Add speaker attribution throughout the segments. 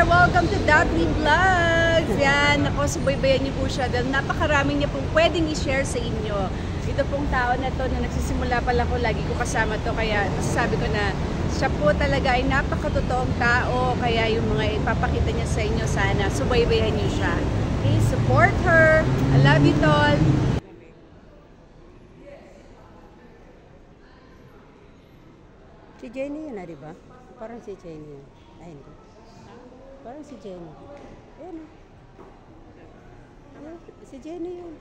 Speaker 1: Welcome to Daphne Vlogs! Yan, ako, subaybayan niyo po siya dahil napakaraming niya pong pwedeng i-share sa inyo. Ito pong tao na to, na nagsisimula pa lang ko, lagi ko kasama to, kaya sabi ko na siya po talaga ay napakatotoong tao, kaya yung mga ipapakita niya sa inyo, sana subaybayan niyo siya. Okay, support her! I love you, tol!
Speaker 2: Si Jenny yun na, diba? Parang si Jenny yun. Ay, hindi. Parang si Jenny. Ayan. Si Jenny yun.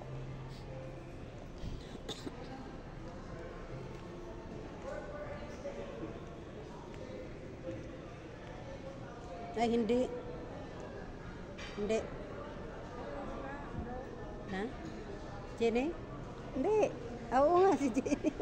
Speaker 2: Ay, hindi. Hindi. Ha? Jenny? Hindi. Oo nga, si Jenny.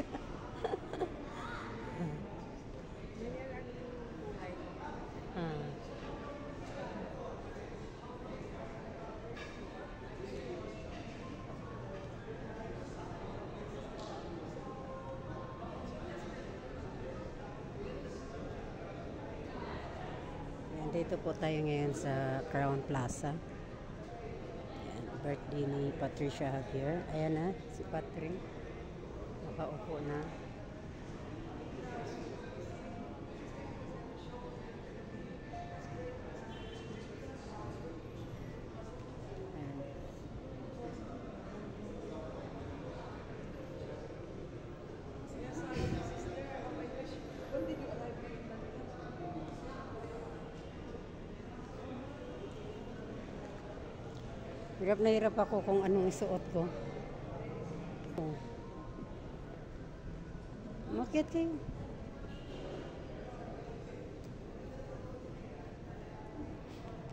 Speaker 2: Dito po tayo ngayon sa Crown Plaza. Ayan, birthday ni Patricia Javier. Ayan na, si Patrick. Nakaupo na. Hirap na hirap ako kung anong isuot ko. Makit kayo.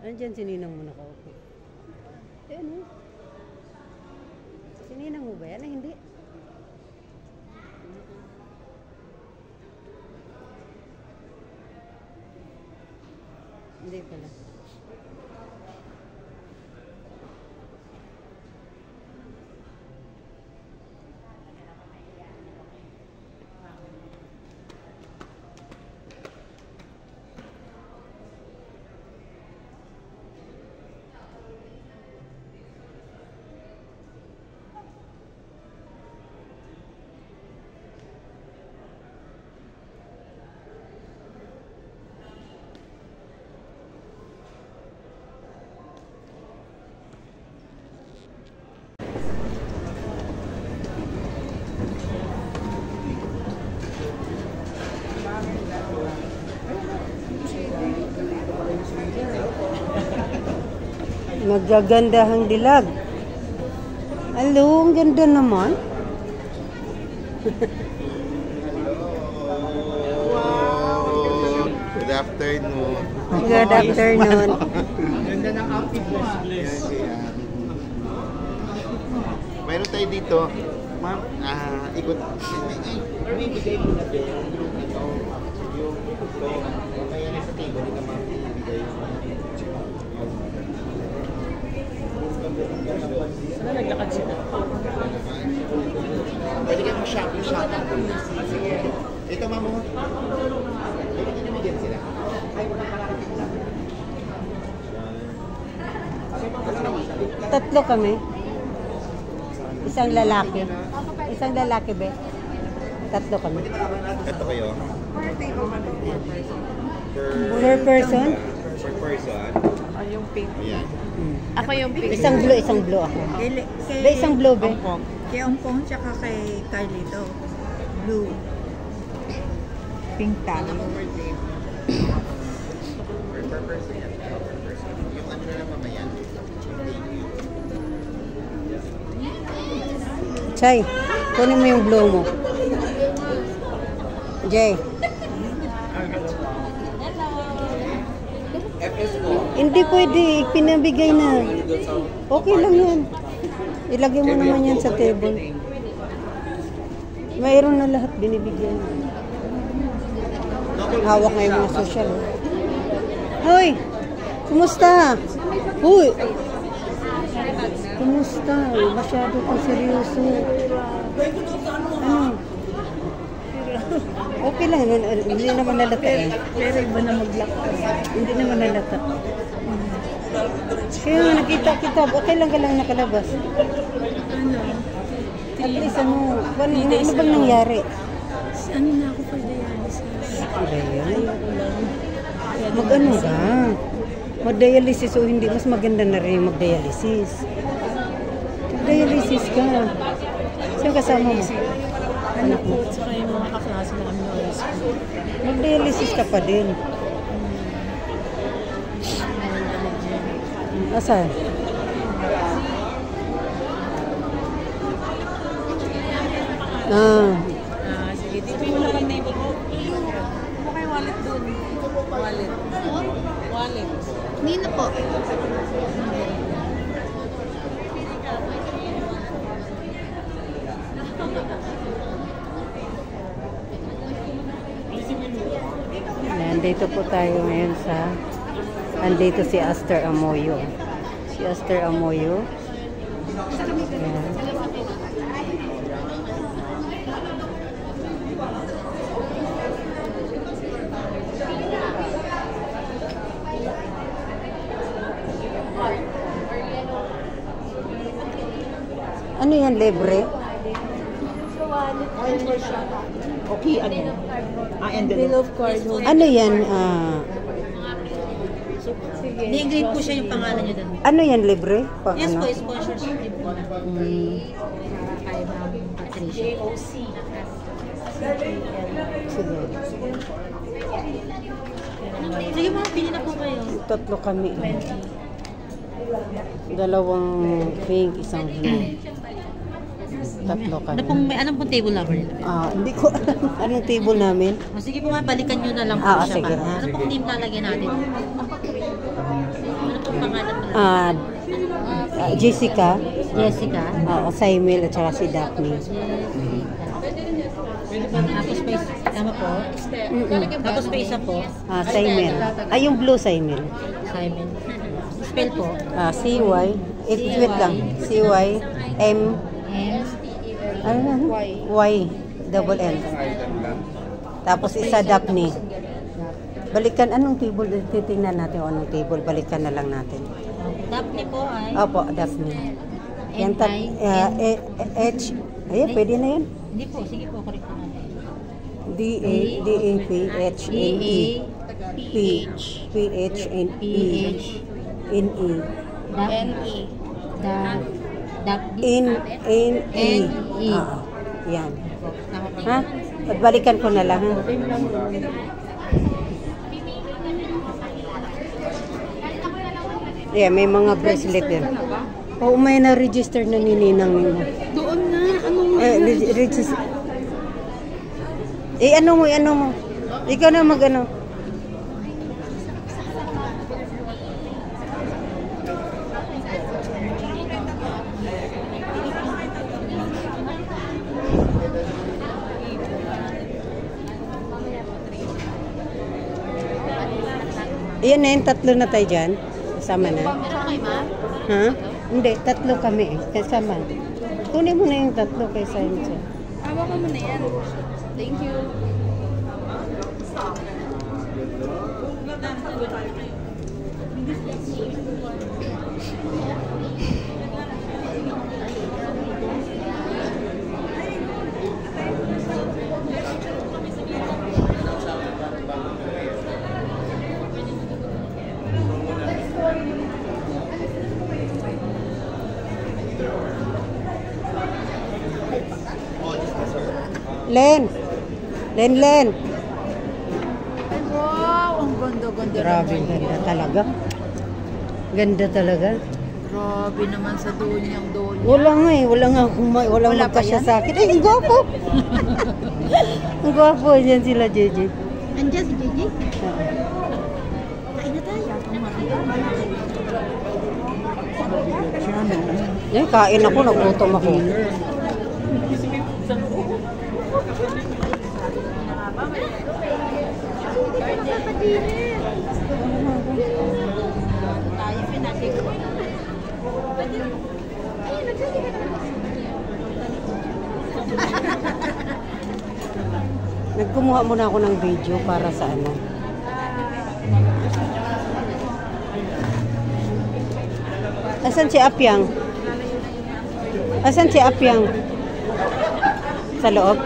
Speaker 2: Andyan si Ninang mo nakaupo. Ayan eh. Si Ninang mo ba yan? Ay, hindi. Hindi pala. Magagandahang dilag. Hello, ang ganda naman.
Speaker 3: Wow! Good afternoon.
Speaker 2: Good afternoon.
Speaker 3: Ganda ng outfit mo. Mayroon tayo dito. Ma'am, ikot. May bigay mo na din yung kaya na sa table na ma'am ibigay
Speaker 4: Sana naglakad sila.
Speaker 3: Pwede ka mag-shopping. Ito ma'am mo. Pwede ka namigyan sila.
Speaker 2: Tatlo kami. Isang lalaki. Isang lalaki, be. Tatlo kami.
Speaker 3: Ito kayo.
Speaker 2: Per person?
Speaker 3: Per person.
Speaker 4: Yung pink.
Speaker 3: Ayan.
Speaker 4: Ako yung pink.
Speaker 2: Isang blue ako. Be, isang blue, be.
Speaker 5: Kay Ongpong tsaka kay Carlito. Blue. Pink talo.
Speaker 3: Per person yan. Per person. Yung ano na lang mamaya.
Speaker 2: Chay, kunin mo yung blue mo. Jay. Hindi pwede, pinabigay na. Okay lang yan. Ilagay mo naman yan sa table. Mayroon na lahat binibigyan. Hawak nga yung mga social. Hoy! Kumusta? Hoy! Kumusta? Masyado kang seryoso. Ano? Okay lang, hindi naman nalata eh.
Speaker 5: Pero iba na maglakad.
Speaker 2: Hindi naman nalata. Kaya nga nakita kita, okay lang ka lang nakalabas.
Speaker 5: Ano?
Speaker 2: At least ano bang nangyari?
Speaker 5: Ano na ako for dialysis?
Speaker 2: Ano yan?
Speaker 5: Ayoko lang.
Speaker 2: Mag-ano ka? Mag-dialysis o hindi, mas maganda na rin mag-dialysis. Mag-dialysis ka. Saan kasama mo?
Speaker 5: Anak ko, tsaka yung mga kaklase namin ng high school.
Speaker 2: Mag-dialysis ka pa din. Asan? Ah,
Speaker 5: Sige, dito muna kami. Ano kayo wallet doon? Wallet. Wallet.
Speaker 1: Nino po.
Speaker 2: nandito po tayo ngayon sa andito si Aster Amoyo. Si Aster Amoyo. Ayan. Ano yan, libre?
Speaker 5: Okay, ano? Envelope card.
Speaker 2: Ano yan?
Speaker 6: Ni-grade po siya yung pangalan niya doon.
Speaker 2: Ano yan, libre? Pa,
Speaker 6: Yes
Speaker 2: ano?
Speaker 6: po, sponsorship din po. Kay Ma'am Patricia.
Speaker 2: Sige.
Speaker 6: Sige mga, pili na po kayo.
Speaker 2: Tatlo kami. Dalawang pink, isang blue. Tatlo kami.
Speaker 6: Anong pong table number nila?
Speaker 2: Hindi ko alam anong table namin.
Speaker 6: O, sige po mga, balikan nyo na lang po siya.
Speaker 2: Sige.
Speaker 6: Ano pong name lalagyan natin? Ano pong pangalan mo?
Speaker 2: Jessica,
Speaker 6: Jessica.
Speaker 2: Saimel at saka si Daphne.
Speaker 6: Tapos may, tama po? Tapos may isa po.
Speaker 2: Saimel. Yung blue Saimel.
Speaker 6: Simon. Spell po.
Speaker 2: CY. Wait lang. CY. M. Ano na? Y. Double L. Tapos isa Daphne. Balikan, anong table? Titingnan natin kung anong table. Balikan na lang natin.
Speaker 6: Daphne po ay?
Speaker 2: Opo, Daphne. Yan H. Ayan, pwede na yan.
Speaker 6: Hindi po, sige po, correct naman.
Speaker 2: D-A-P-H-N-E. P-H-N-E. N-E. N-E. Yan. Ha? Pagbalikan ko na lang, ha? Yeah, may mga bracelet din. Oo, may na-register na nininang nimo.
Speaker 5: Doon na. Anong
Speaker 2: Register. Ano mo? Ikaw na mag-ano. Ayan na yung tatlo na tayo dyan. Kasama na. Ha? Hindi, tatlo kami eh. Kasama. Kunin mo na yung tatlo kaysa yun siya.
Speaker 1: Hawa ko muna yan. Thank you.
Speaker 2: Len!
Speaker 5: wow, ang ganda-ganda.
Speaker 2: Grabe, ganda talaga. Ganda talaga.
Speaker 5: Grabe naman sa dunyang doon.
Speaker 2: Wala nga eh. Walang
Speaker 5: Wala pa
Speaker 2: magkasya
Speaker 5: yan?
Speaker 2: sa akin. Ay, ang gwapo! Ang gwapo. Yan sila, JJ.
Speaker 6: Andiyan si JJ? Kain na tayo.
Speaker 2: Yan, kain ako. Nagutom ako.
Speaker 6: Tayo, pinatid ko.
Speaker 2: Nagkumuha muna ako ng video para sa ano. Asan si Apyang? Asan si Apyang? Sa loob?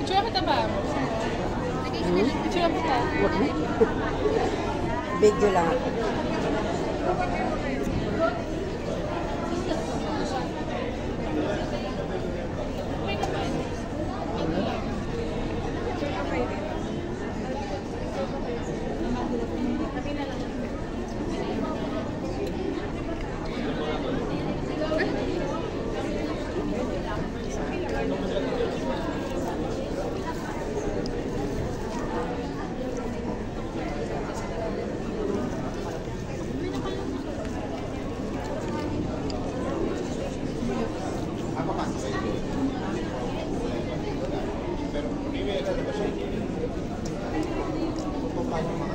Speaker 5: Picture kita ba? Picture kita.
Speaker 2: Video lang ako.
Speaker 3: Pero, hindi may alam ba siya? Kung paano